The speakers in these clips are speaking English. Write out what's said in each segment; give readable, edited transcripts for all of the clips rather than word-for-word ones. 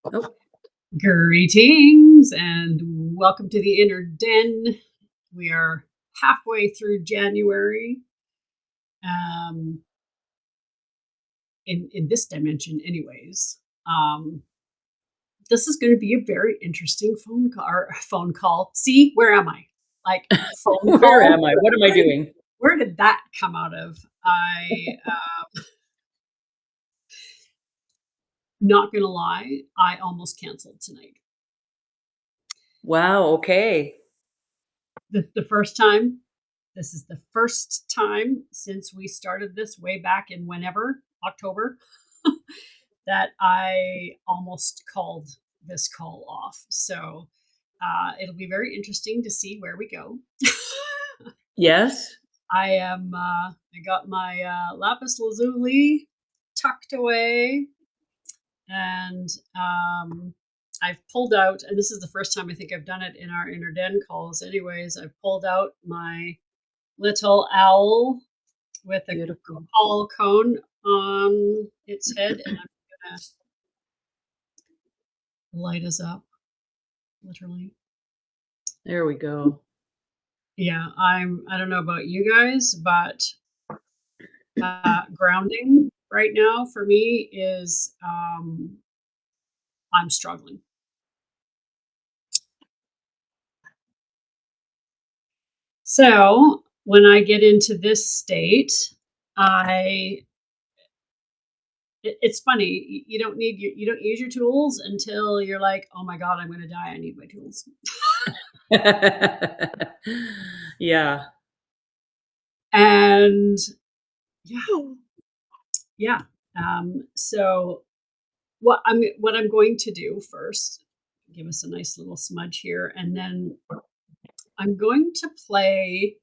Oh, Greetings and welcome to the Inner Den. We are halfway through January. Um, in this dimension, anyways. Um, this is going to be a very interesting phone call. See, where am I? Like phone where call. am I? What am I doing? Where did that come out of? Not gonna lie, I almost canceled tonight. Wow, okay. The first time. This is the first time since we started this way back in whenever, October, that I almost called this call off. So it'll be very interesting to see where we go. Yes? I got my lapis lazuli tucked away, and I've pulled out, and this is the first time I think I've done it in our inner den calls. Anyways, I've pulled out my little owl with a Beautiful. call cone on its head, and I'm gonna light us up, literally. There we go. Yeah, I don't know about you guys, but grounding right now for me is I'm struggling. So when I get into this state, I it's funny. You don't need you don't use your tools until you're like, oh my god, I'm going to die. I need my tools. Yeah. And yeah, yeah. So what I'm going to do first, give us a nice little smudge here, and then I'm going to play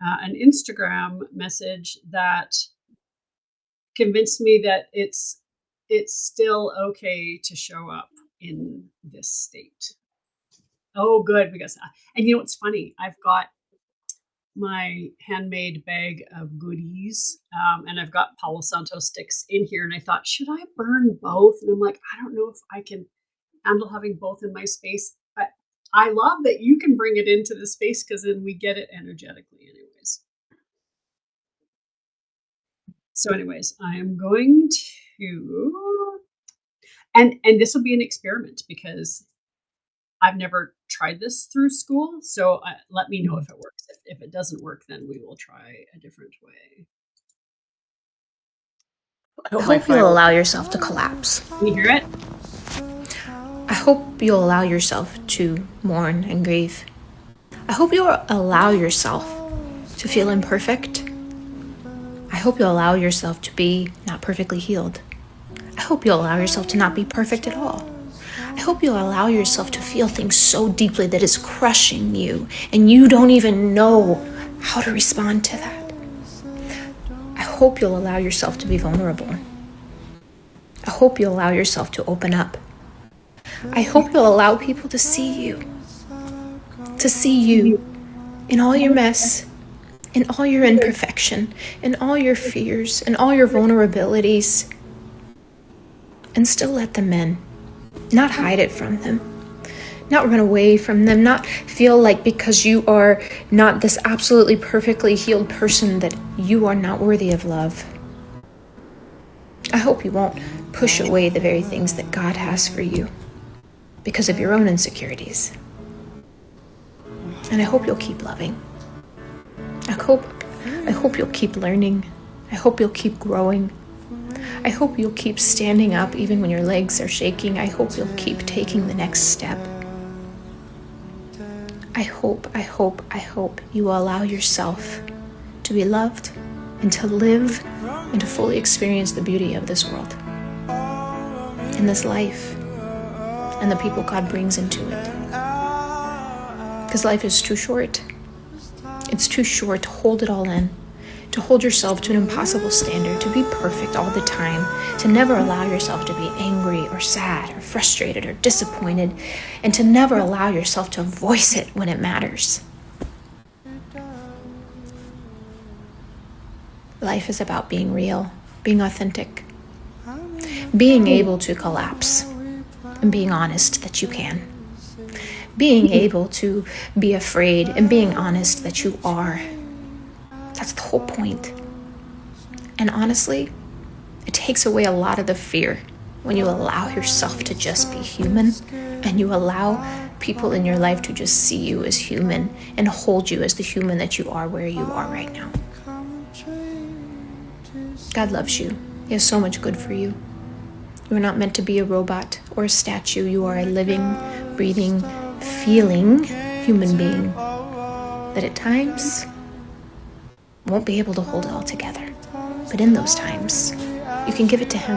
an Instagram message that convinced me that it's still okay to show up in this state. Oh, good, because and you know what's funny? I've got my handmade bag of goodies, and I've got Palo Santo sticks in here, and I thought, should I burn both? And I'm like, I don't know if I can handle having both in my space, but I love that you can bring it into the space because then we get it energetically, anyways. So, anyways, I am going to, and this will be an experiment because I've never tried this through school. So, let me know if it works. If it doesn't work, then we will try a different way. I I hope my hope you'll fire. allow yourself to collapse. Can you hear it? I hope you'll allow yourself to mourn and grieve. I hope you'll allow yourself to feel imperfect. I hope you'll allow yourself to be not perfectly healed. I hope you'll allow yourself to not be perfect at all. I hope you'll allow yourself to feel things so deeply that it's crushing you and you don't even know how to respond to that. I hope you'll allow yourself to be vulnerable. I hope you'll allow yourself to open up. I hope you'll allow people to see you in all your mess, in all your imperfection, in all your fears, in all your vulnerabilities, and still let them in. Not hide it from them, not run away from them, not feel like because you are not this absolutely perfectly healed person that you are not worthy of love. I hope you won't push away the very things that God has for you because of your own insecurities. And I hope you'll keep loving. I hope you'll keep learning. I hope you'll keep growing. I hope you'll keep standing up even when your legs are shaking. I hope you'll keep taking the next step. I hope you will allow yourself to be loved and to live and to fully experience the beauty of this world and this life and the people God brings into it. Because life is too short. It's too short to hold it all in, to hold yourself to an impossible standard, to be perfect all the time, to never allow yourself to be angry or sad or frustrated or disappointed, and to never allow yourself to voice it when it matters. Life is about being real, being authentic, being able to collapse, and being honest that you can. Being able to be afraid and being honest that you are. That's the whole point. And honestly, it takes away a lot of the fear when you allow yourself to just be human and you allow people in your life to just see you as human and hold you as the human that you are where you are right now. God loves you. He has so much good for you. You are not meant to be a robot or a statue. You are a living, breathing, feeling human being that at times won't be able to hold it all together. But in those times, you can give it to Him,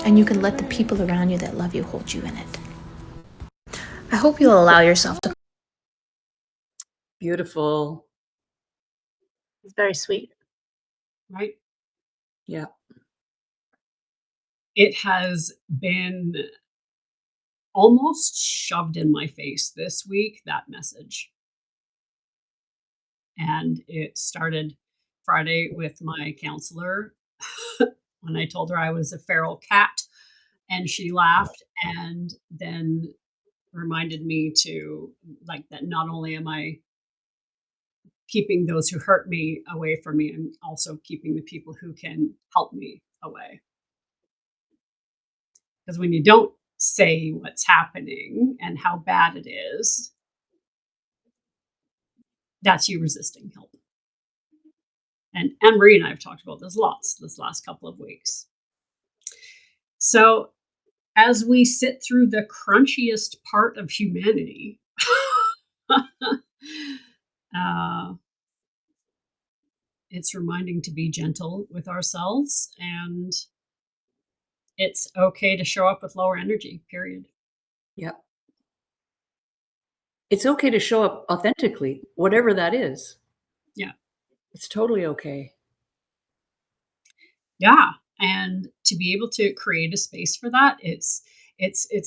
and you can let the people around you that love you hold you in it. I hope you'll allow yourself to. Beautiful. It's very sweet. Right? Yeah. It has been almost shoved in my face this week, that message. And it started Friday with my counselor when I told her I was a feral cat, and she laughed and then reminded me to, like, that not only am I keeping those who hurt me away from me, I'm also keeping the people who can help me away. Because when you don't say what's happening and how bad it is, that's you resisting help. And Anne-Marie and I have talked about this lots this last couple of weeks. So as we sit through the crunchiest part of humanity, it's reminding to be gentle with ourselves, and it's okay to show up with lower energy, period. Yeah. It's okay to show up authentically, whatever that is. Yeah. It's totally okay. Yeah. And to be able to create a space for that, it's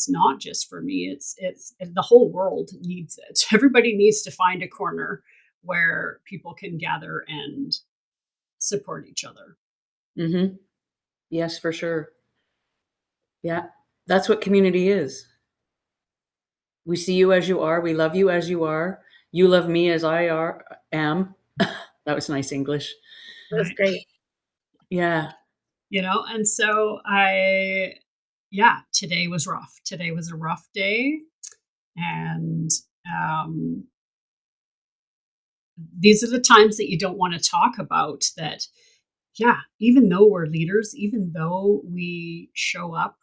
not just for me, it's the whole world needs it. Everybody needs to find a corner where people can gather and support each other. Mm-hmm. Yes, for sure. Yeah. That's what community is. We see you as you are. We love you as you are. You love me as am. That was nice English. That's Right. great. Yeah. And so today was rough. Today was a rough day. And these are the times that you don't want to talk about that. Yeah, even though we're leaders, even though we show up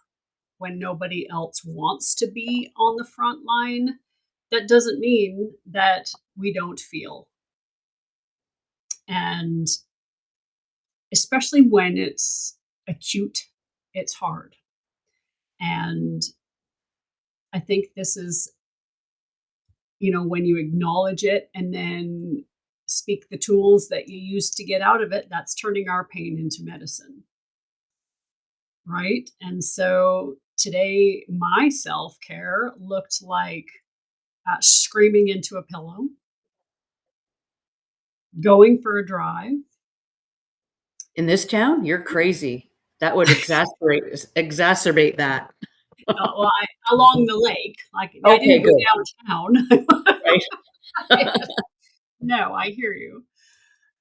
when nobody else wants to be on the front line, that doesn't mean that we don't feel. And especially when it's acute, it's hard. And I think this is, when you acknowledge it and then speak the tools that you use to get out of it, that's turning our pain into medicine. Right. And so today, my self care looked like screaming into a pillow, going for a drive. In this town, you're crazy. That would exacerbate that. Along the lake. Like, I Okay, didn't go good. downtown. Right. No, I hear you.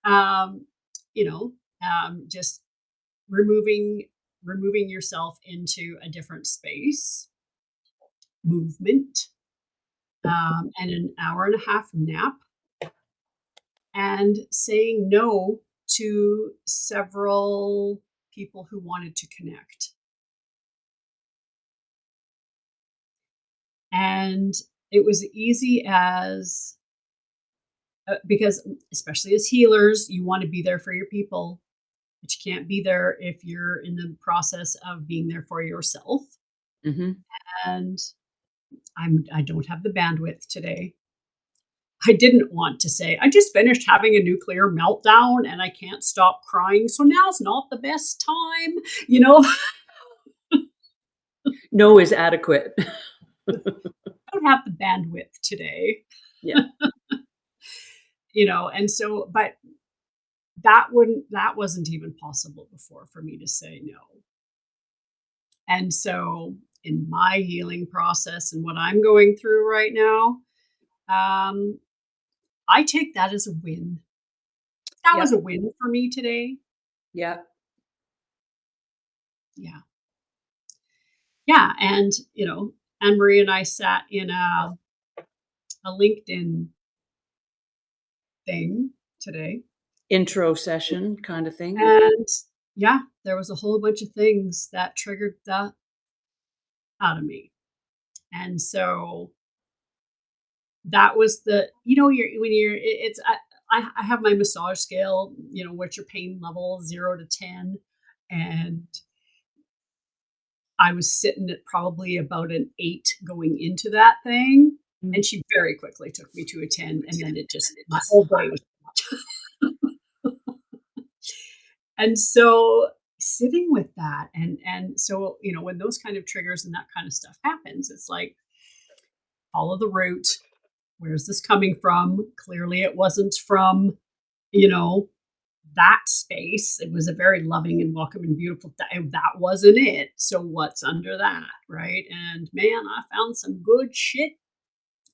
Um, just removing yourself into a different space, movement, and an hour and a half nap, and saying no to several people who wanted to connect. And it was easy as because especially as healers, you want to be there for your people, but you can't be there if you're in the process of being there for yourself. Mm-hmm. And I don't have the bandwidth today. I didn't want to say, I just finished having a nuclear meltdown and I can't stop crying. So now's not the best time, No is adequate. I don't have the bandwidth today, Yeah. and so, but that wasn't even possible before for me to say no. And so in my healing process and what I'm going through right now, I take that as a win. That was Yeah. a win for me today. Yeah. Yeah. Yeah. And, Anne Marie and I sat in a LinkedIn thing today. Intro session kind of thing. And yeah, there was a whole bunch of things that triggered that out of me. And so that was I have my massage scale, what's your pain level, 0 to 10. And I was sitting at probably about an 8 going into that thing. Mm. And she very quickly took me to a 10. And then my whole day was. And so sitting with that and so, when those kind of triggers and that kind of stuff happens, it's like, follow the root. Where's this coming from? Clearly it wasn't from, you know, that space. It was a very loving and welcoming, beautiful that wasn't it. So what's under that, right? And man, I found some good shit.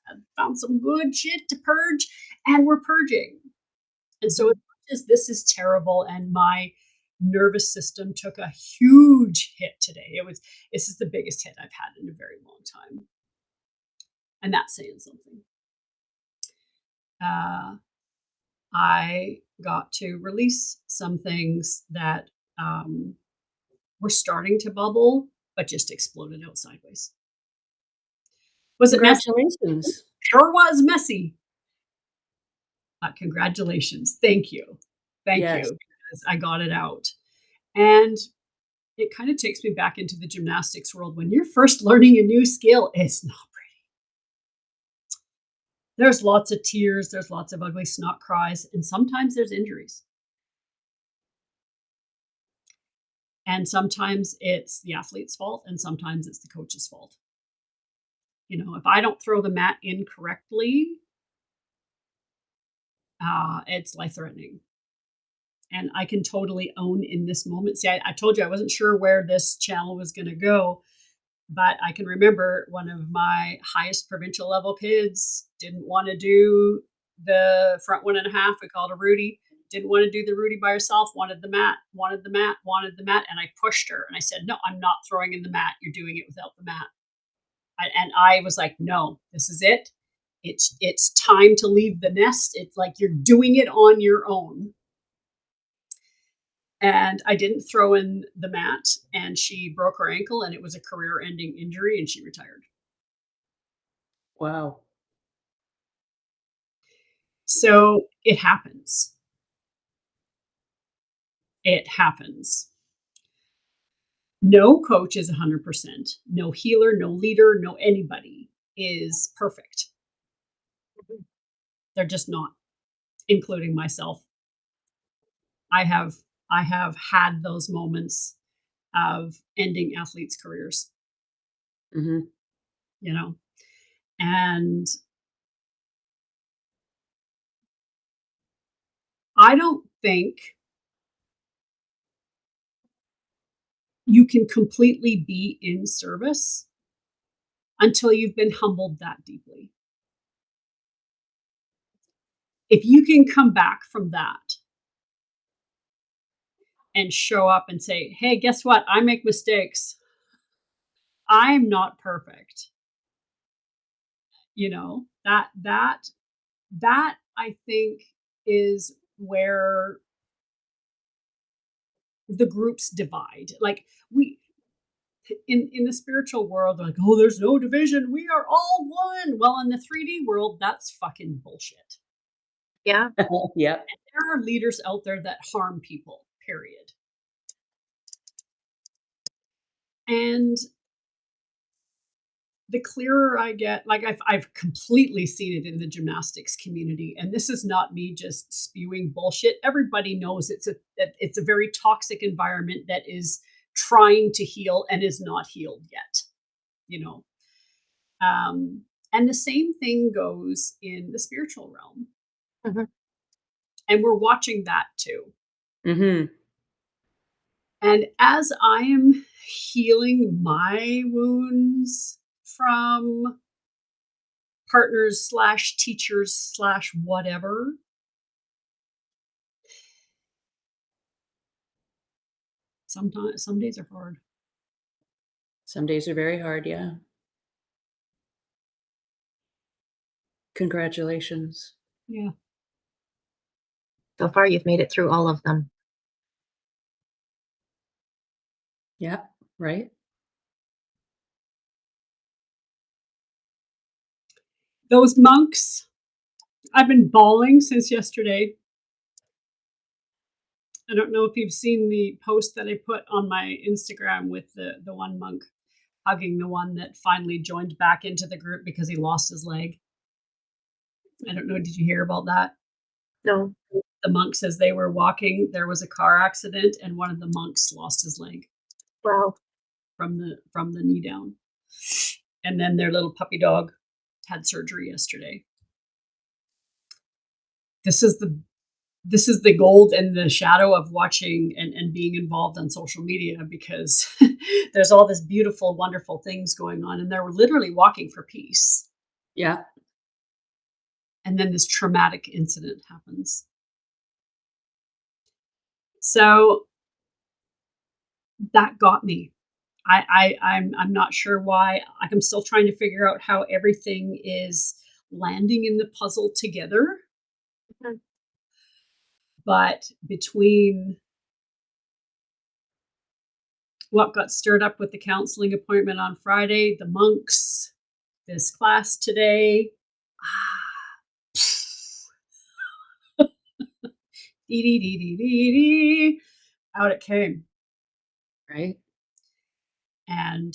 I found some good shit to purge, and we're purging. And so as much as this is terrible and my nervous system took a huge hit today. This is the biggest hit I've had in a very long time. And that's saying something. I got to release some things that were starting to bubble, but just exploded out sideways. Was it messy? Congratulations. Sure was messy. Congratulations. Thank you. Thank Yes. you. Because I got it out. And it kind of takes me back into the gymnastics world. When you're first learning a new skill, it's not pretty. There's lots of tears, there's lots of ugly snot cries, and sometimes there's injuries. And sometimes it's the athlete's fault, and sometimes it's the coach's fault. If I don't throw the mat in correctly, it's life threatening. And I can totally own in this moment. See, I told you I wasn't sure where this channel was going to go, but I can remember one of my highest provincial level kids didn't want to do the front 1.5. We called a Rudy. Didn't want to do the Rudy by herself, wanted the mat, wanted the mat, wanted the mat. And I pushed her and I said, no, I'm not throwing in the mat. You're doing it without the mat. And I was like, no, this is it. It's time to leave the nest. It's like you're doing it on your own. And I didn't throw in the mat, and she broke her ankle, and it was a career-ending injury, and she retired. Wow. So it happens. It happens. No coach is 100%. No healer, no leader, no anybody is perfect. They're just not, including myself. I have had those moments of ending athletes' careers, Mhm. and I don't think you can completely be in service until you've been humbled that deeply. If you can come back from that and show up and say, hey, guess what? I make mistakes. I'm not perfect. That I think is where the groups divide. Like we in the spiritual world, they're like, oh, there's no division. We are all one. Well, in the 3D world, that's fucking bullshit. Yeah. Yeah. There are leaders out there that harm people, period. And the clearer I get, like I've completely seen it in the gymnastics community, and this is not me just spewing bullshit. Everybody knows it's a very toxic environment that is trying to heal and is not healed yet. And the same thing goes in the spiritual realm, and we're watching that too. Mhm. And as I am healing my wounds from partners slash teachers slash whatever. Sometimes, some days are hard. Some days are very hard, yeah. Congratulations. Yeah. So far, you've made it through all of them. Yeah, right? Those monks, I've been bawling since yesterday. I don't know if you've seen the post that I put on my Instagram with the one monk hugging the one that finally joined back into the group because he lost his leg. I don't know, did you hear about that? No. The monk says they were walking, there was a car accident, and one of the monks lost his leg Wow. from the knee down. And then their little puppy dog had surgery yesterday. This is the gold and the shadow of watching and being involved on social media, because there's all this beautiful, wonderful things going on, and they're literally walking for peace. Yeah. And then this traumatic incident happens. So that got me. I'm not sure why. I'm still trying to figure out how everything is landing in the puzzle together. Mhm. But between what got stirred up with the counseling appointment on Friday, the monks, this class today, out it came. Right? And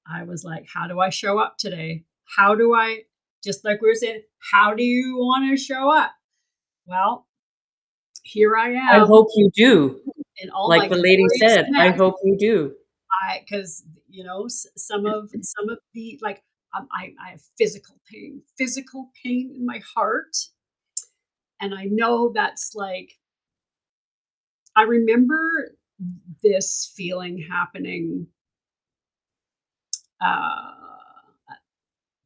I was like, how do I show up today? How do I, just like we were saying, how do you want to show up? Well, here I I am hope you do. in all my Like the lady glorious said, I mess. hope you do. Because some of the, like, I have physical pain in my heart, and I know that's like, I remember this feeling happening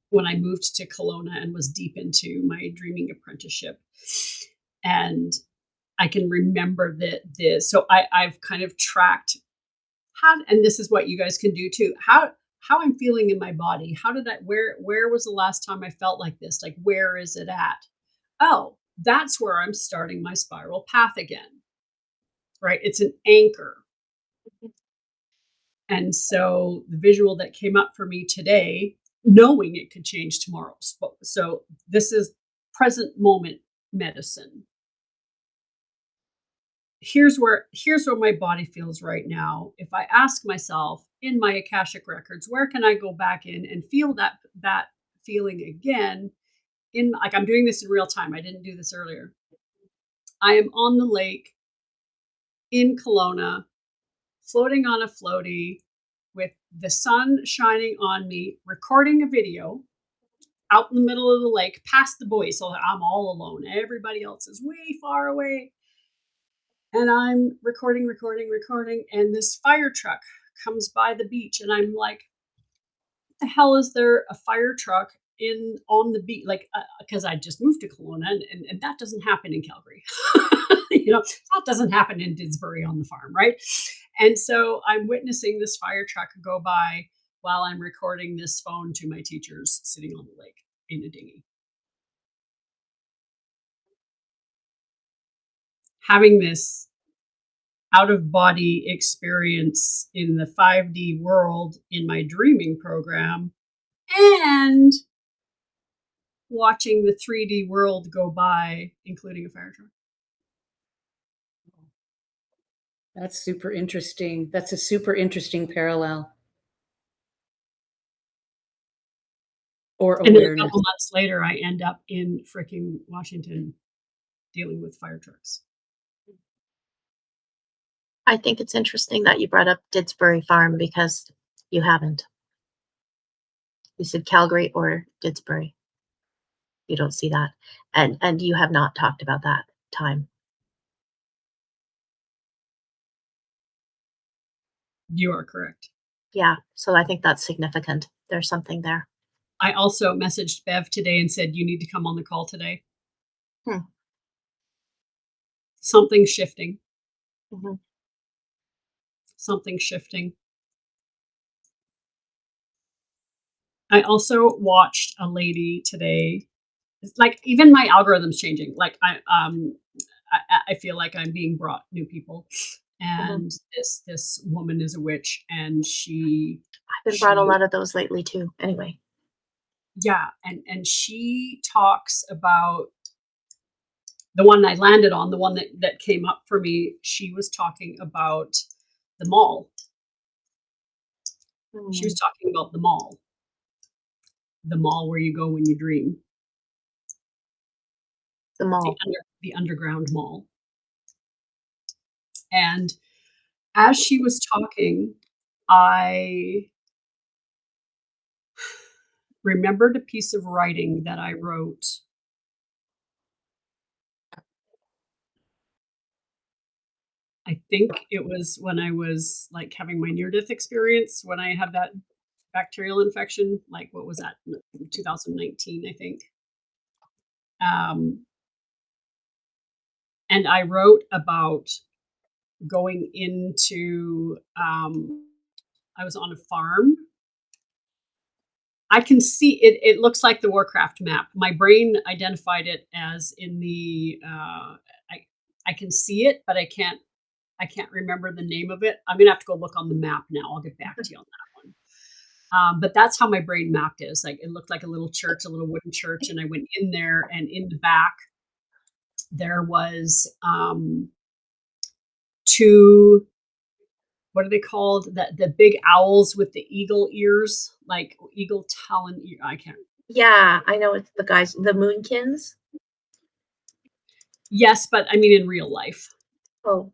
when I moved to Kelowna and was deep into my dreaming apprenticeship. And I can remember that so I've kind of tracked how, and this is what you guys can do too, how I'm feeling in my body. How did where was the last time I felt like this? Like, where is it at? Oh, that's where I'm starting my spiral path again. Right? It's an anchor. And so the visual that came up for me today, knowing it could change tomorrow. So this is present moment medicine. Here's where my body feels right now. If I ask myself in my Akashic records, where can I go back in and feel that feeling again? In, like, I'm doing this in real time. I didn't do this earlier. I am on the lake in Kelowna, floating on a floaty with the sun shining on me, recording a video out in the middle of the lake past the buoy. So I'm all alone. Everybody else is way far away. And I'm recording. And this fire truck comes by the beach. And I'm like, what the hell is there a fire truck on the beach? Like, because I just moved to Kelowna, and that doesn't happen in Calgary. That doesn't happen in Didsbury on the farm, right? And so I'm witnessing this fire truck go by while I'm recording this phone to my teachers sitting on the lake in a dinghy. Having this out of body experience in the 5D world in my dreaming program, and watching the 3D world go by, including a fire truck. That's super interesting. That's a super interesting parallel or And then a awareness. couple months later, I end up in fricking Washington dealing with fire trucks. I think it's interesting that you brought up Didsbury Farm, because you haven't. You said Calgary or Didsbury. You don't see that. And you have not talked about that time. You are correct. Yeah. So I think that's significant. There's something there. I also messaged Bev today and said, you need to come on the call today. Hmm. Something's shifting. Mhm. Something's shifting. I also watched a lady today. It's like even my algorithm's changing. Like I feel like I'm being brought new people, Mhm. and this woman is a witch, and I've been brought a lot of those lately too. Anyway. yeah, and she talks about the one I landed on, the one that came up for me. She was talking about the mall. She was Mm. talking about the mall where you go when you dream, The mall. the underground mall. And as she was talking, I remembered a piece of writing that I wrote. I think it was when I was like having my near death experience when I had that bacterial infection. Like, what was that? 2019, I think. Um, and I wrote about going into, I was on a farm. I can see it. It looks like the Warcraft map. My brain identified it as in the. I can see it, but I can't. I can't remember the name of it. I'm gonna have to go look on the map now. I'll get back to you on that one. But that's how my brain mapped it. It's like it looked like a little church, a little wooden church, and I went in there, and in the back there was two. What are they called? The big owls with the eagle ears, like eagle talon ear. I can't. Yeah, I know it's the guys, the Moonkins. Yes, but I mean in real life, Oh,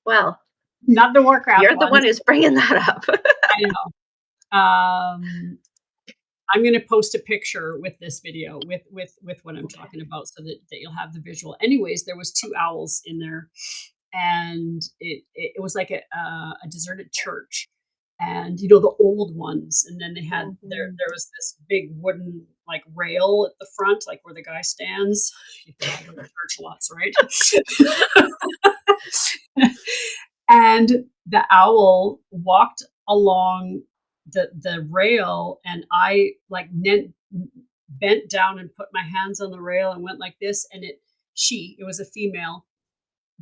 well, not the Warcraft you're the one ones. who's bringing that up. I know. I'm going to post a picture with this video with what I'm talking about so that you'll have the visual. Anyways, there was two owls in there, and it was like a deserted church, and you know the old ones, and then they had Mhm. there was this big wooden like rail at the front, like where the guy stands. You think you go to church lots, right? And the owl walked along the rail, and I like bent down and put my hands on the rail and went like this, and it was a female,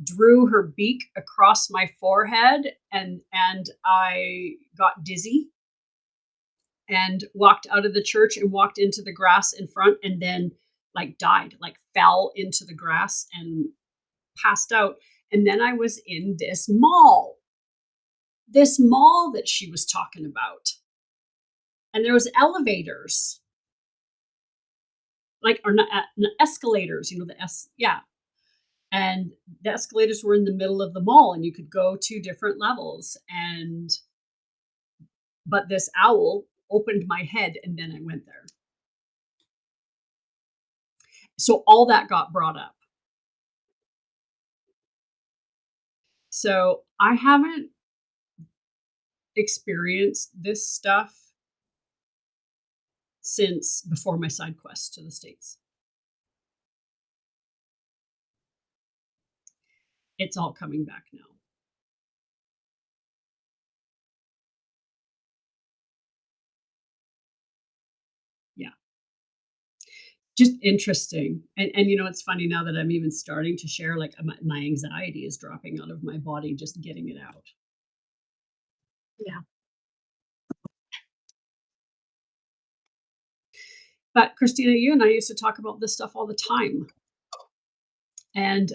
drew her beak across my forehead, and I got dizzy and walked out of the church and walked into the grass in front, and then like died, like fell into the grass and passed out. And then I was in this mall that she was talking about, and there was elevators, like, or not, escalators, you know, yeah, and the escalators were in the middle of the mall, and you could go to different levels. And but this owl opened my head, and then I went there. So all that got brought up. So I haven't experienced this stuff since before my side quest to the States. It's all coming back now. Yeah. Just interesting. And you know, it's funny now that I'm even starting to share, like my anxiety is dropping out of my body, just getting it out. Yeah. But Christina, you and I used to talk about this stuff all the time. And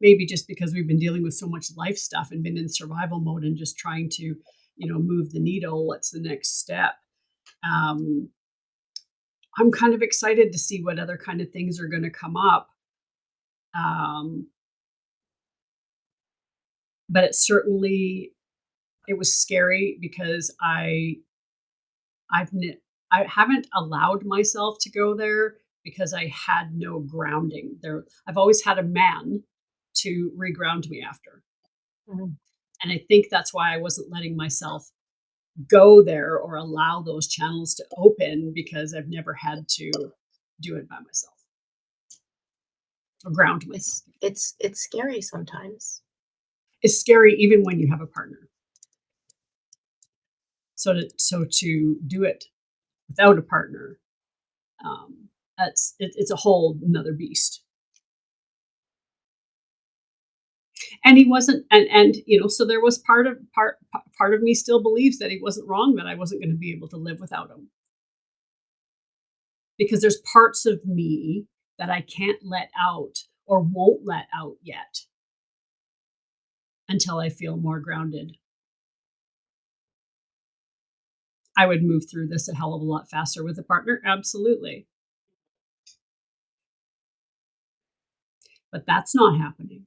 maybe just because we've been dealing with so much life stuff and been in survival mode and just trying to, you know, move the needle, what's the next step? Um, I'm kind of excited to see what other kind of things are going to come up. Um, but it was scary because I've I haven't allowed myself to go there because I had no grounding there. I've always had a man to reground me after. Mhm. And I think that's why I wasn't letting myself go there or allow those channels to open, because I've never had to do it by myself or ground myself. It's scary sometimes. It's scary even when you have a partner. So to do it without a partner, it's a whole another beast. And he wasn't, and so there was part of me still believes that he wasn't wrong, that I wasn't going to be able to live without him, because there's parts of me that I can't let out or won't let out yet until I feel more grounded. I would move through this a hell of a lot faster with a partner, absolutely. But that's not happening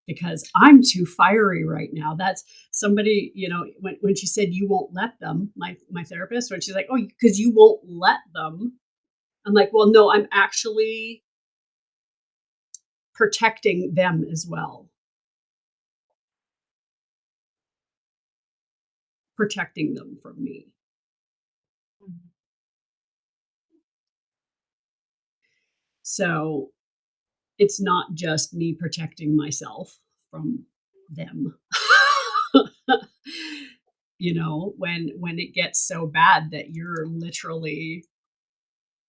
because I'm too fiery right now. That's somebody, when she said you won't let them, my therapist, when she's like, oh, because you won't let them. I'm like, well, no, I'm actually protecting them as well. Protecting them from me. Mhm. So it's not just me protecting myself from them. When it gets so bad that you're literally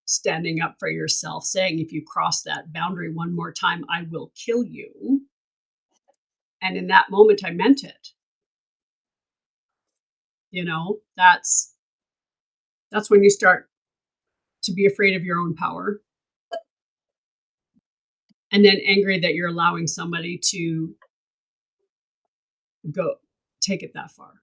standing up for yourself, saying, if you cross that boundary one more time, I will kill you. And in that moment, I meant it. That's when you start to be afraid of your own power, and then angry that you're allowing somebody to go take it that far.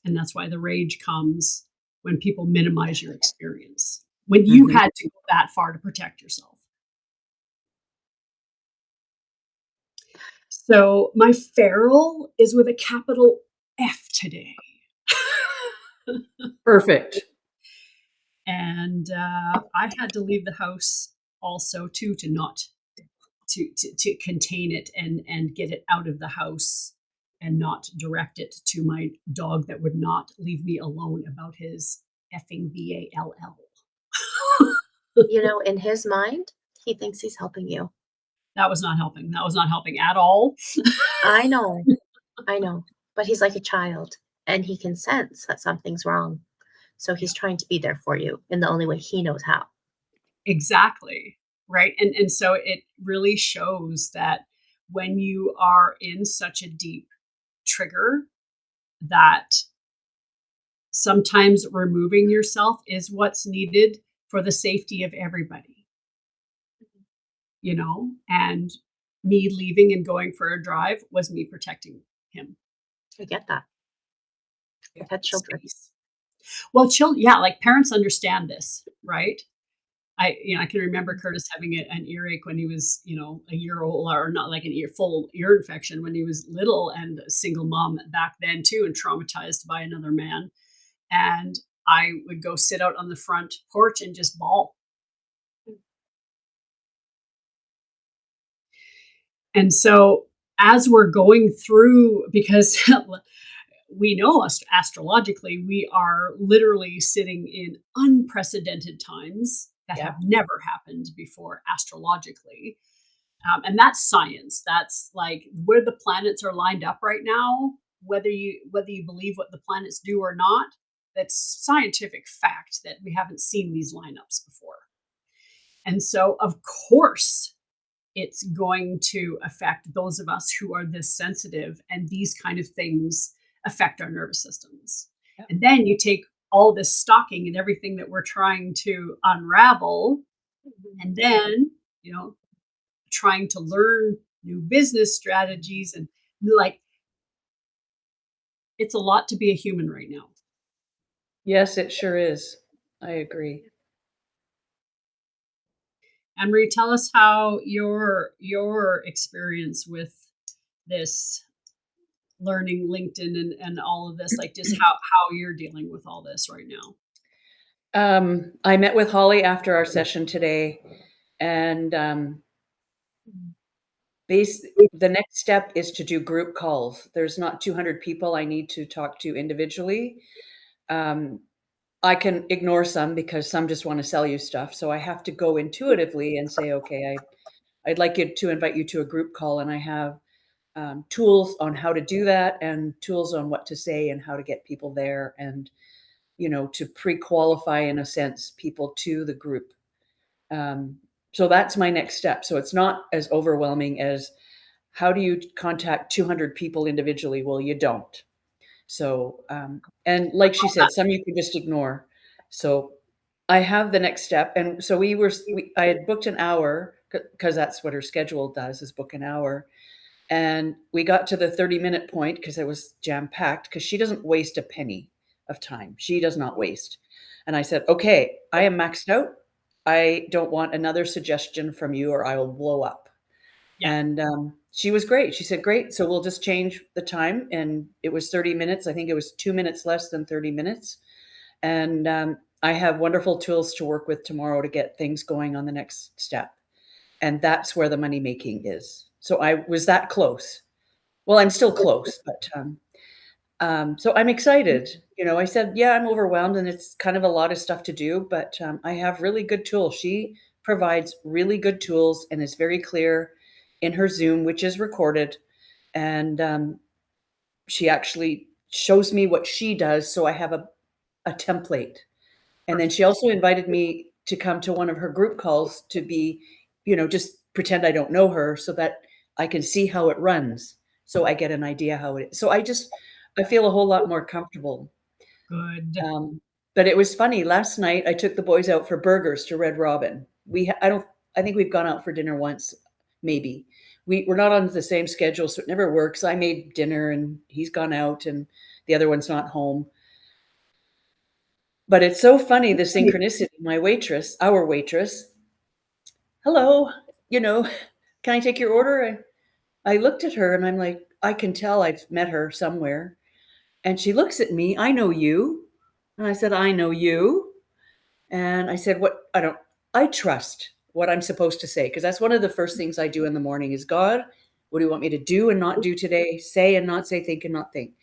And that's why the rage comes when people minimize your experience, when you Mhm. had to go that far to protect yourself. So my feral is with a capital F today. Perfect. And I had to leave the house also too, to not to contain it and get it out of the house, and not direct it to my dog that would not leave me alone about his effing BALL. In his mind, he thinks he's helping you. That was not helping. That was not helping at all. I know. I know. But he's like a child and he can sense that something's wrong. So Yeah, he's trying to be there for you in the only way he knows how. exactly. Right. And so it really shows that when you are in such a deep trigger, that sometimes removing yourself is what's needed for the safety of everybody, and me leaving and going for a drive was me protecting him. I get that. Yeah. I've had children. Space. Well, yeah, like parents understand this, right? I can remember Curtis having an earache when he was, a year old, or not like an full ear infection when he was little, and a single mom back then too, and traumatized by another man. And I would go sit out on the front porch and just bawl. And so as we're going through, because we know astrologically, we are literally sitting in unprecedented times that Yeah. have never happened before astrologically. And that's science. That's like where the planets are lined up right now, whether you believe what the planets do or not, that's scientific fact that we haven't seen these lineups before. And so, of course, it's going to affect those of us who are this sensitive, and these kind of things affect our nervous systems. Yeah. And then you take all this stalking and everything that we're trying to unravel, and then, trying to learn new business strategies, and like, it's a lot to be a human right now. Yes, it sure is. I agree. Anne-Marie, tell us how your experience with this learning LinkedIn and all of this, like just how you're dealing with all this right now. I met with Holly after our session today, And the next step is to do group calls. There's not 200 people I need to talk to individually. I can ignore some because some just want to sell you stuff. So I have to go intuitively and say, okay, I'd like you to invite you to a group call, and I have tools on how to do that, and tools on what to say and how to get people there, and to pre-qualify, in a sense, people to the group. So that's my next step. So it's not as overwhelming as, how do you contact 200 people individually? Well, you don't. So, and like she said, some you can just ignore. So I have the next step. And so I had booked an hour, because that's what her schedule does, is book an hour. And we got to the 30-minute point because it was jam packed, because she doesn't waste a penny of time. She does not waste. And I said, okay, I am maxed out. I don't want another suggestion from you or I will blow up. Yeah. And she was great. She said, great. So we'll just change the time. And it was 30 minutes. I think it was 2 minutes less than 30 minutes. And I have wonderful tools to work with tomorrow to get things going on the next step. And that's where the money making is. So I was that close. Well, I'm still close, but so I'm excited. I said, yeah, I'm overwhelmed and it's kind of a lot of stuff to do, but I have really good tools. She provides really good tools and is very clear in her Zoom, which is recorded. And she actually shows me what she does. So I have a template. And then she also invited me to come to one of her group calls to be, just pretend I don't know her, so that I can see how it runs. So I get an idea how it is. So I feel a whole lot more comfortable. Good. But it was funny. Last night I took the boys out for burgers to Red Robin. I think we've gone out for dinner once, maybe. We're not on the same schedule, so it never works. I made dinner and he's gone out and the other one's not home. But it's so funny, the synchronicity. Our waitress, hello, can I take your order? I looked at her and I'm like, I can tell I've met her somewhere. And she looks at me, I know you. And I said, I know you. And I said, I trust what I'm supposed to say. Because that's one of the first things I do in the morning is, God, what do you want me to do and not do today? Say and not say, think and not think.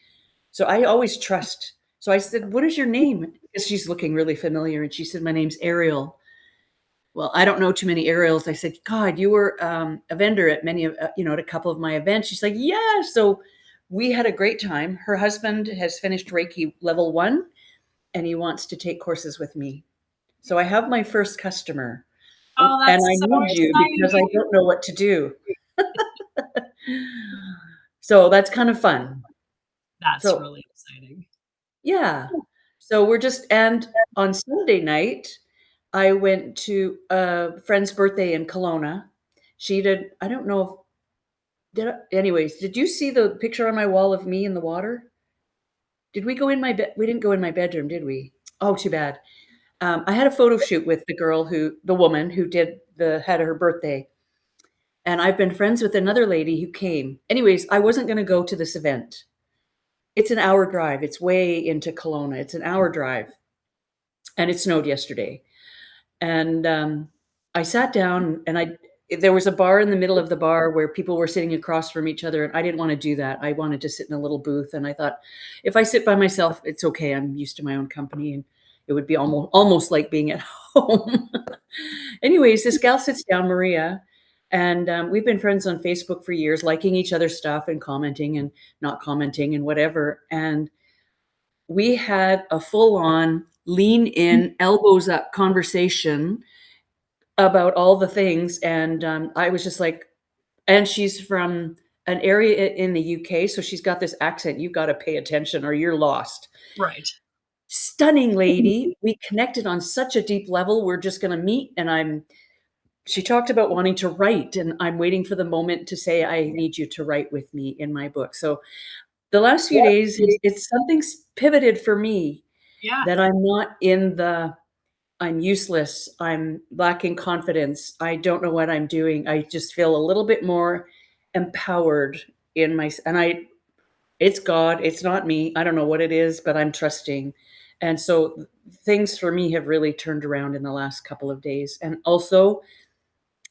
So I always trust. So I said, what is your name? Because she's looking really familiar. And she said, my name's Ariel. Well, I don't know too many Ariels. I said, God, you were a vendor at many of, at a couple of my events. She's like, yeah. So we had a great time. Her husband has finished Reiki level 1 and he wants to take courses with me. So I have my first customer. Oh, and that's I so need you because I exciting. don't know what to do. So that's kind of fun. That's So really exciting. yeah. So and on Sunday night, I went to a friend's birthday in Kelowna. She did, I don't know anyways, did you see the picture on my wall of me in the water? Did we go in my bed? We didn't go in my bedroom, did we? Oh, too bad. I had a photo shoot with the woman who had her birthday. And I've been friends with another lady who came. Anyways, I wasn't going to go to this event. It's an hour drive. It's way into Kelowna. It's an hour drive. And it snowed yesterday. And I sat down and there was a bar in the middle of the bar where people were sitting across from each other. And I didn't want to do that. I wanted to sit in a little booth. And I thought, if I sit by myself, it's okay. I'm used to my own company. And it would be almost like being at home. Anyways, this gal sits down, Maria, and we've been friends on Facebook for years, liking each other's stuff and commenting and not commenting and whatever. And we had a full-on lean in, elbows up conversation about all the things. And I was just like, and she's from an area in the UK, so she's got this accent. You got to pay attention or you're lost. Right. Stunning lady. We connected on such a deep level. We're just going to meet. And she talked about wanting to write, and I'm waiting for the moment to say, I need you to write with me in my book. So the last few days, it's something's pivoted for me. Yeah. That I'm useless. I'm lacking confidence. I don't know what I'm doing. I just feel a little bit more empowered it's God, it's not me. I don't know what it is, but I'm trusting. And so things for me have really turned around in the last couple of days. And also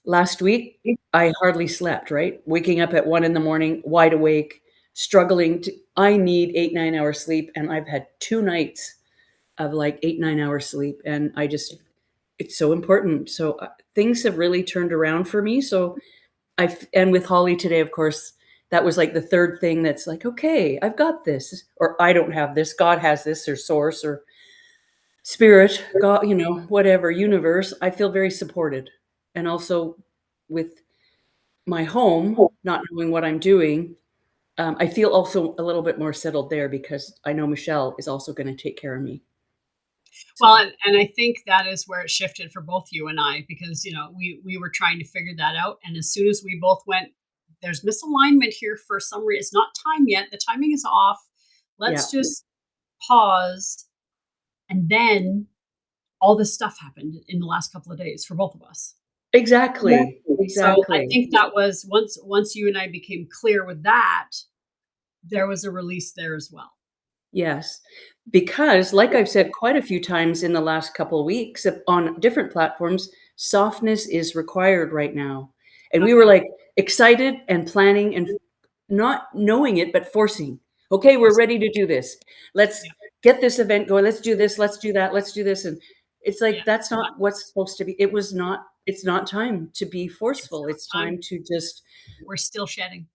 last week, I hardly slept, right? Waking up at 1 in the morning, wide awake, struggling to I need 8, 9 hour sleep, and I've had 2 nights of, like, 8, 9 hour sleep, and I just it's so important. So, things have really turned around for me, so and with Holly today, of course, that was, like, the 3rd thing that's like, "Okay, I've got this," or "I don't have this, God has this," or source, or spirit, God, whatever, universe. I feel very supported. And also with my home, not knowing what I'm doing, I feel also a little bit more settled there because I know Michelle is also gonna take care of me. Well, So, and I think that is where it shifted for both you and I, because we were trying to figure that out, and as soon as we both went, there's misalignment here for some reason. It's not time yet. The timing is off. yeah. Let's just pause, and then all this stuff happened in the last couple of days for both of us. Exactly, So I exactly. think that was once you and I became clear with that, there was a release there as well. Yes, because like I've said quite a few times in the last couple weeks on different platforms, softness is required right now. And we were Okay. like excited and planning and not knowing it, but forcing. Okay, we're Force- ready to do this. Let's Yeah. get this event going. Let's do this. Let's do that. Let's do this. And it's Yeah. like, that's not what's supposed to be. It's not time to be It's forceful. It's not time time. to just, We're still shedding.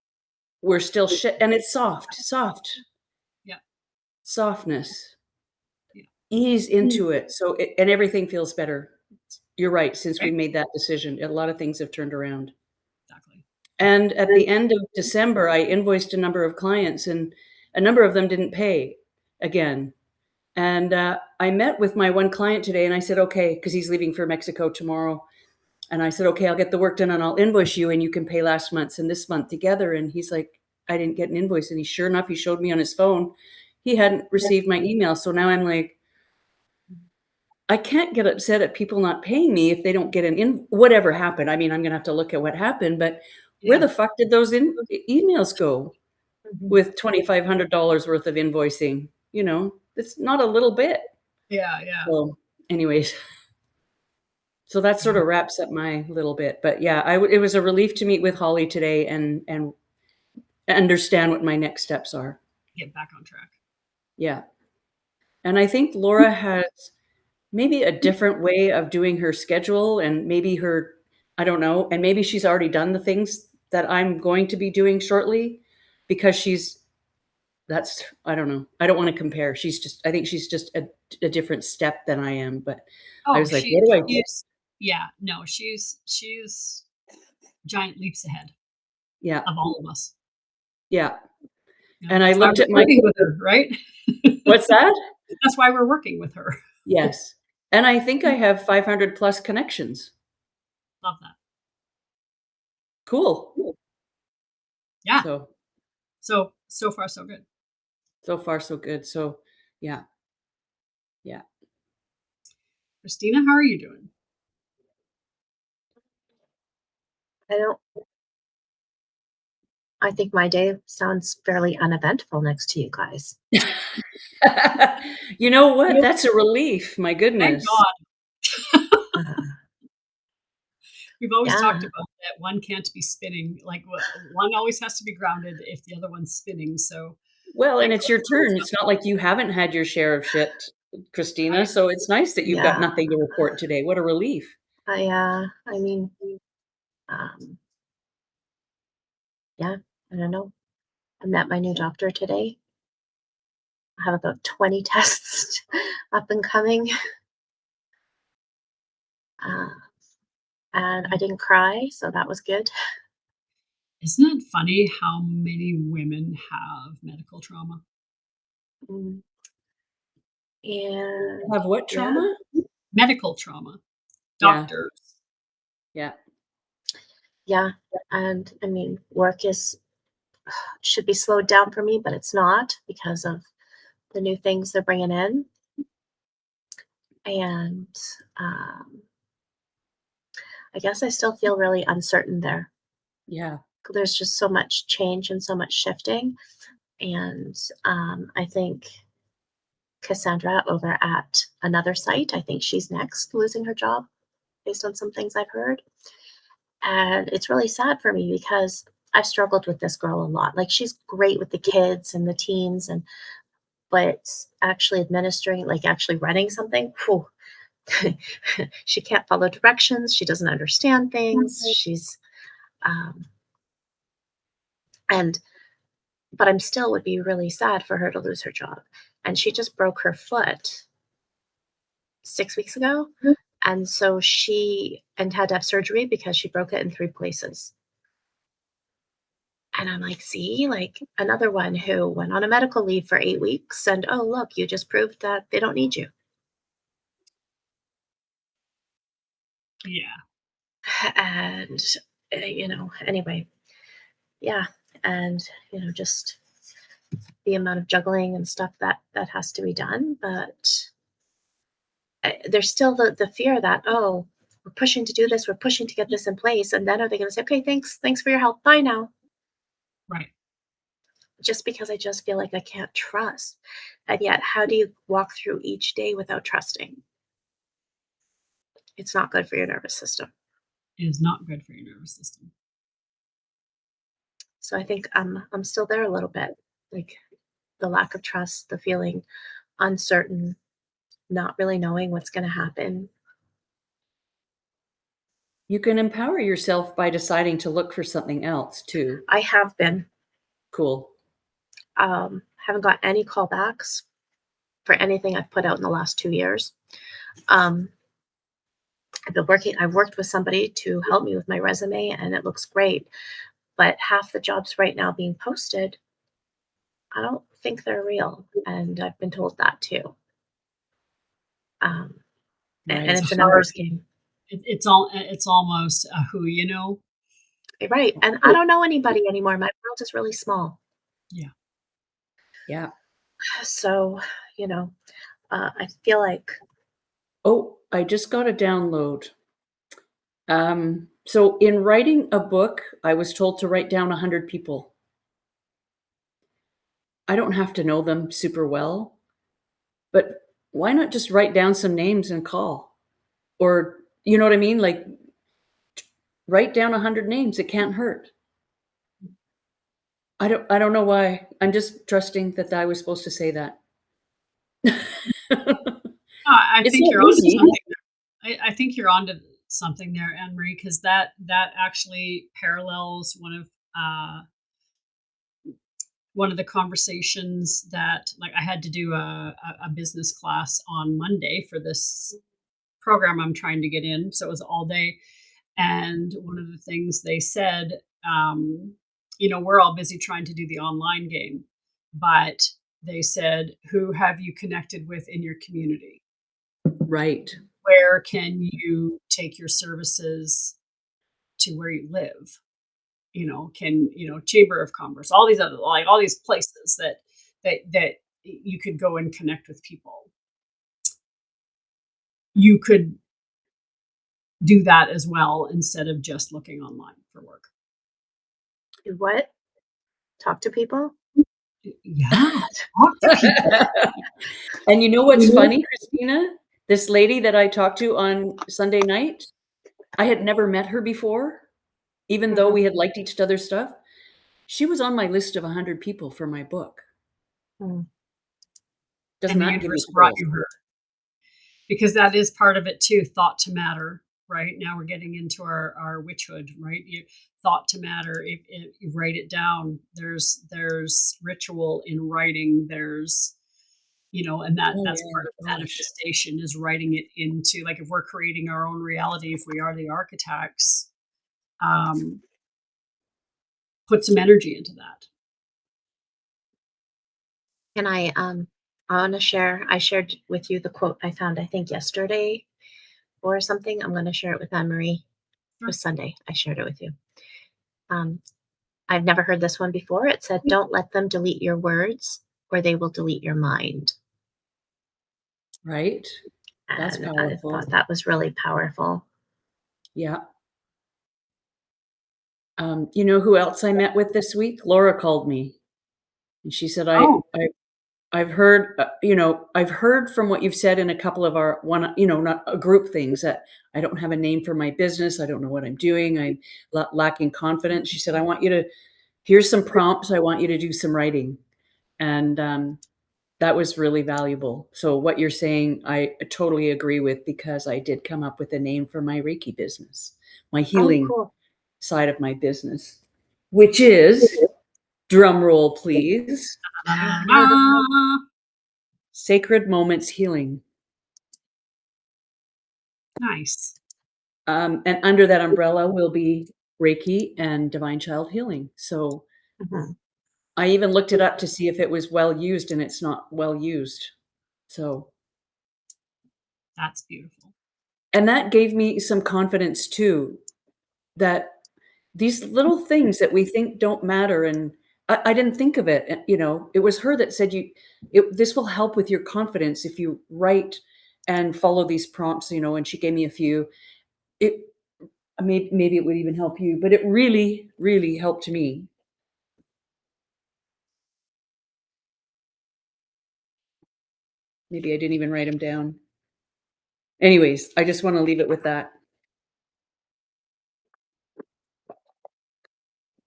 we're still shit. And it's soft, Yeah. softness. Yeah. Ease into it, and everything feels better. You're right, since we Right. made that decision, a lot of things have turned around. Exactly. And at the end of December, I invoiced a number of clients, and a number of them didn't pay again. And, I met with my one client today, and I said, "Okay," because he's leaving for Mexico tomorrow. And I said, "Okay, I'll get the work done, and I'll invoice you, and you can pay last month's and this month together." And he's like, "I didn't get an invoice." And sure enough, he showed me on his phone, he hadn't received my email. So now I'm like, I can't get upset at people not paying me if they don't get whatever happened. I mean, I'm gonna have to look at what happened, but where Yeah. the fuck did those emails go Mhm. with $2,500 worth of invoicing? It's not a little bit. Yeah. Yeah. So, anyways, so that sort Yeah. of wraps up my little bit. But yeah, it was a relief to meet with Holly today and understand what my next steps are. Get back on track. Yeah, and I think Laura has maybe a different way of doing her schedule and maybe I don't know, and maybe she's already done the things that I'm going to be doing shortly because I don't know. I don't want to compare. I think she's just a different step than I am. But I Oh, was like, what do I do? she's yeah, no, she's giant leaps ahead Yeah. of all of us. Yeah. Yeah, And I that's why looked at we're working with her, right? what's that? That's why we're working with her. Yes. And I think I have 500 plus connections. Love that. Cool. Yeah. So, So far so good. so far so good. So, yeah. Yeah. Christina, how are you doing? I don't I think my day sounds fairly uneventful next to you guys. You know what? That's a relief. My Thank goodness. God. Uh, We've always yeah. talked about that one can't be spinning. Like one always has to be grounded if the other one's spinning. So Well, and it's thankfully, your turn. It's not like you haven't had your share of shit, Christina. right? So it's nice that you've got Yeah. nothing to report today. What a relief. I mean, um, yeah, I don't know. I met my new doctor today. I have about 20 tests up and coming. Uh, and I didn't cry, so that was good. Isn't it funny how many women have medical trauma? Mm, And Have what yeah, trauma? Medical trauma. Yeah. Doctors. Yeah. yeah. And I mean, work should be slowed down for me, but it's not because of the new things they're bringing in. And um, I guess I still feel really uncertain there. Yeah. There's just so much change and so much shifting. And I think Cassandra over at another site, I think she's next losing her job based on some things I've heard. And it's really sad for me because I've struggled with this girl a lot. Like, she's great with the kids and the teens, and but actually administering, like actually running something, whew, she can't follow directions. She doesn't understand things. She's um, and but I'm still would be really sad for her to lose her job. And she just broke her foot 6 weeks ago, and so she and had to have surgery because she broke it in 3 places. And I'm like, see, like another one who went on a medical leave for 8 weeks, and oh, look, you just proved that they don't need you. Yeah. And, anyway, yeah. And, just the amount of juggling and stuff that has to be done. But there's still the fear that, oh, we're pushing to do this, we're pushing to get this in place. And then are they going to say, okay, thanks for your help. Bye now. Right. Just because I just feel like I can't trust. And yet, how do you walk through each day without trusting? It's not good for your nervous system. It is not good for your nervous system. So I think I'm still there a little bit. Like the lack of trust, the feeling uncertain, not really knowing what's going to happen. You can empower yourself by deciding to look for something else too. I have been. Cool. Haven't got any callbacks for anything I've put out in the last 2 years. I've worked with somebody to help me with my resume, and it looks great. But half the jobs right now being posted, I don't think they're real. And I've been told that too. And Right. it's a numbers game. It's almost a who you know. Right. And I don't know anybody anymore. My world is really small. Yeah. Yeah. So, I feel like Oh, I just got a download. So in writing a book, I was told to write down 100 people. I don't have to know them super well, but why not just write down some names and call? Or, you know what I mean? Like, write down 100 names. It can't hurt. I don't know why. I'm just trusting that I was supposed to say that. I It's think not you're onto easy. something there. I think you're onto something there, Anne Marie, because that actually parallels one of the conversations that, like, I had to do a business class on Monday for this program I'm trying to get in. So it was all day. And one of the things they said, we're all busy trying to do the online game, but they said, who have you connected with in your community? Right. Where can you take your services to where you live? Chamber of Commerce, all these other, like all these places that you could go and connect with people. You could do that as well instead of just looking online for work. do what? Talk to people? Yeah, talk to people. And you know what's funny, Kristina? This lady that I talked to on Sunday night, I had never met her before, even though we had liked each other's stuff. She was on my list of 100 people for my book. Mm. Doesn't And the that give you universe brought chills? you her, because that is part of it too. Thought to matter. Right now we're getting into our witchhood. Right, thought to matter. If you write it down, there's ritual in writing. There's and Oh, that's yeah, part of gosh. manifestation, is writing it into, like, if we're creating our own reality, if we are the architects, put some energy into that. And I want to share, I shared with you the quote I found, I think yesterday or something. I'm going to share it with Anne Marie. It was Sunday. I shared it with you. I've never heard this one before. It said, don't let them delete your words or they will delete your mind. Right? That's And I powerful. thought that was really powerful. Yeah. You know who else I met with this week? Laura called me, and she said, Oh. I've heard, I've heard from what you've said in a couple of our not group things that I don't have a name for my business. I don't know what I'm doing. I'm lacking confidence. She said, I want you to, here's some prompts. I want you to do some writing. And that was really valuable. So what you're saying, I totally agree with, because I did come up with a name for my Reiki business, my Oh, healing cool. side of my business, which is, drum roll, please, Da-da-da-da. Sacred Moments Healing. Nice. And under that umbrella will be Reiki and Divine Child Healing. So Mhm. I even looked it up to see if it was well used, and it's not well used. So, That's beautiful. and that gave me some confidence too, that these little things that we think don't matter, and I didn't think of it. It was her that said, this will help with your confidence if you write and follow these prompts, and she gave me a few. It maybe it would even help you, but it really, really helped me. Maybe I didn't even write them down. Anyways, I just want to leave it with that.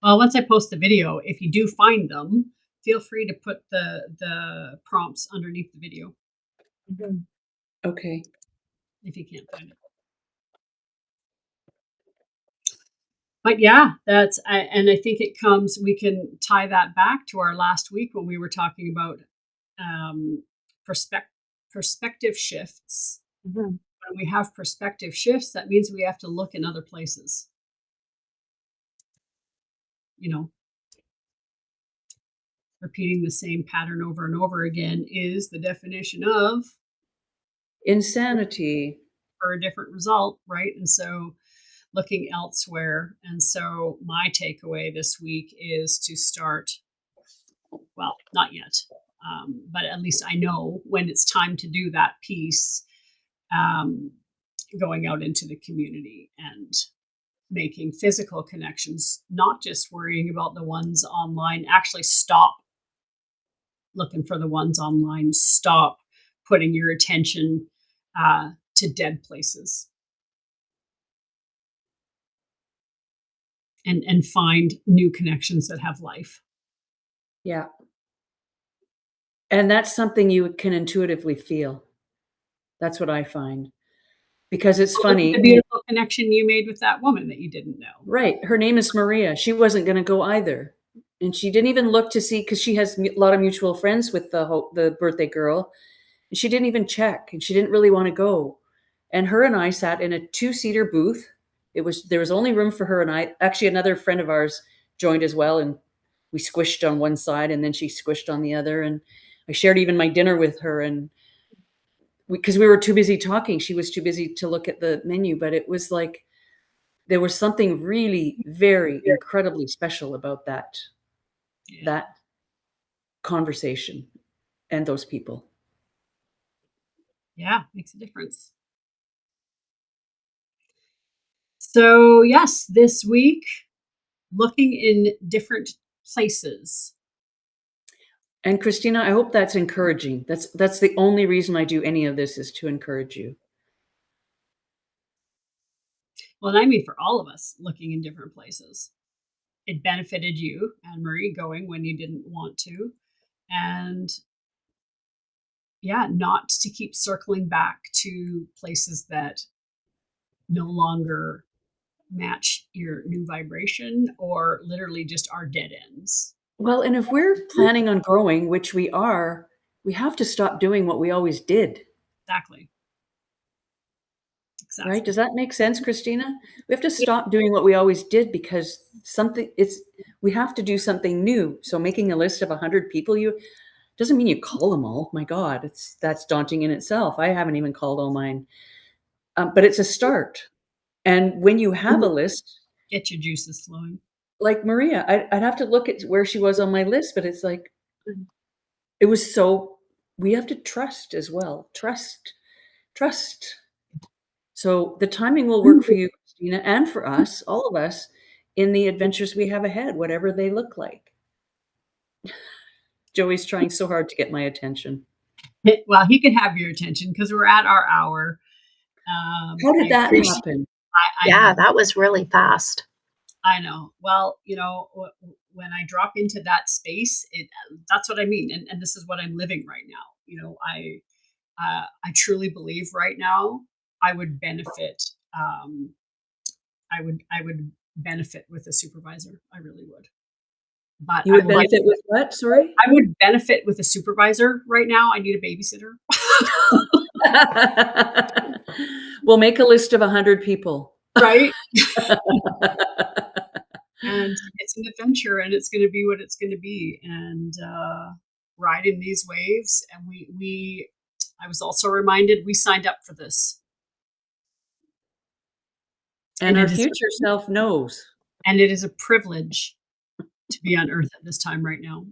Well, once I post the video, if you do find them, feel free to put the prompts underneath the video Mhm. Okay. if you can't find it. But yeah, and I think it comes. We can tie that back to our last week when we were talking about um, perspective shifts. Mhm. When we have perspective shifts, that means we have to look in other places. You know, repeating the same pattern over and over again is the definition of Insanity. for a different result, right? And so looking elsewhere. And so my takeaway this week is to start, well, not yet, but at least I know when it's time to do that piece, um, going out into the community and making physical connections, not just worrying about the ones online. Actually, stop looking for the ones online. Stop putting your attention to dead places, and find new connections that have life. Yeah. And that's something you can intuitively feel. That's what I find. Because it's Well, look at funny, the beautiful connection you made with that woman that you didn't know. right? Her name is Maria. She wasn't going to go either. And she didn't even look to see, because she has a lot of mutual friends with the birthday girl. And she didn't even check, and she didn't really want to go. And her and I sat in a 2-seater booth. There was only room for her and I. Actually, another friend of ours joined as well, and we squished on one side, and then she squished on the other. And I shared even my dinner with her, and because we were too busy talking, she was too busy to look at the menu. But it was like there was something really very incredibly special about Yeah. that conversation and those people. Yeah, makes a difference. So, yes, this week, looking in different places. And Christina, I hope that's encouraging. That's the only reason I do any of this, is to encourage you. Well, and I mean for all of us looking in different places. It benefited you, Anne Marie, going when you didn't want to. And yeah, not to keep circling back to places that no longer match your new vibration or literally just are dead ends. Well, and if we're planning on growing, which we are, we have to stop doing what we always did. Exactly. Right? Exactly. Does that make sense, Christina? We have to stop doing what we always did, because we have to do something new. So making a list of 100 people, you doesn't mean you call them all. My God, that's daunting in itself. I haven't even called all mine. But it's a start. And when you have a list, Get your juices flowing. like Maria, I'd have to look at where she was on my list, but it's like, it was so, we have to trust as well. Trust. So the timing will work for you, Christina, and for us, all of us, in the adventures we have ahead, whatever they look like. Joey's trying so hard to get my attention. Well, he can have your attention because we're at our hour. How I did that appreciate. happen? I Yeah, know. that was really fast. I know. Well, when I drop into that space, that's what I mean, and this is what I'm living right now. I truly believe right now I would benefit. I would benefit with a supervisor. I really would. But You would benefit with what? Sorry? I would benefit with a supervisor right now. I need a babysitter. We'll make a list of 100 people. Right? And it's an adventure, and it's going to be what it's going to be, and riding these waves. And I was also reminded we signed up for this, And it our is future self knows. and it is a privilege to be on Earth at this time right now.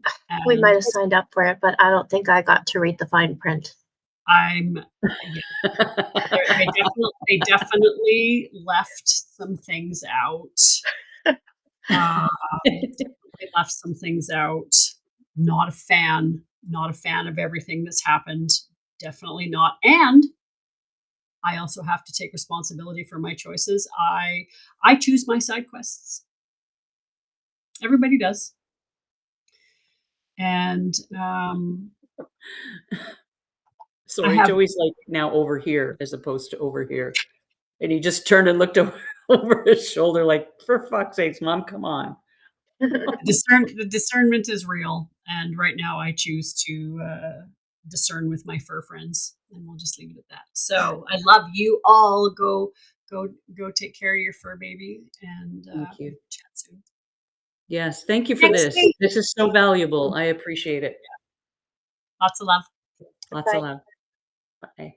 We And might have signed up for it, but I don't think I got to read the fine print. they definitely left some things out. They left some things out. Not a fan of everything that's happened. Definitely not. And I also have to take responsibility for my choices. I choose my side quests. Everybody does. And Sorry, Joey's like now over here as opposed to over here. And he just turned and looked over his shoulder like, for fuck's sakes, Mom, come on. the discernment is real. And right now I choose to discern with my fur friends, and we'll just leave it at that. So I love you all. Go take care of your fur baby, and Thank you. chat soon. Yes, thank you for Thanks, this. Kate. This is so valuable. I appreciate it. Lots of love. Lots Bye. of love. Bye.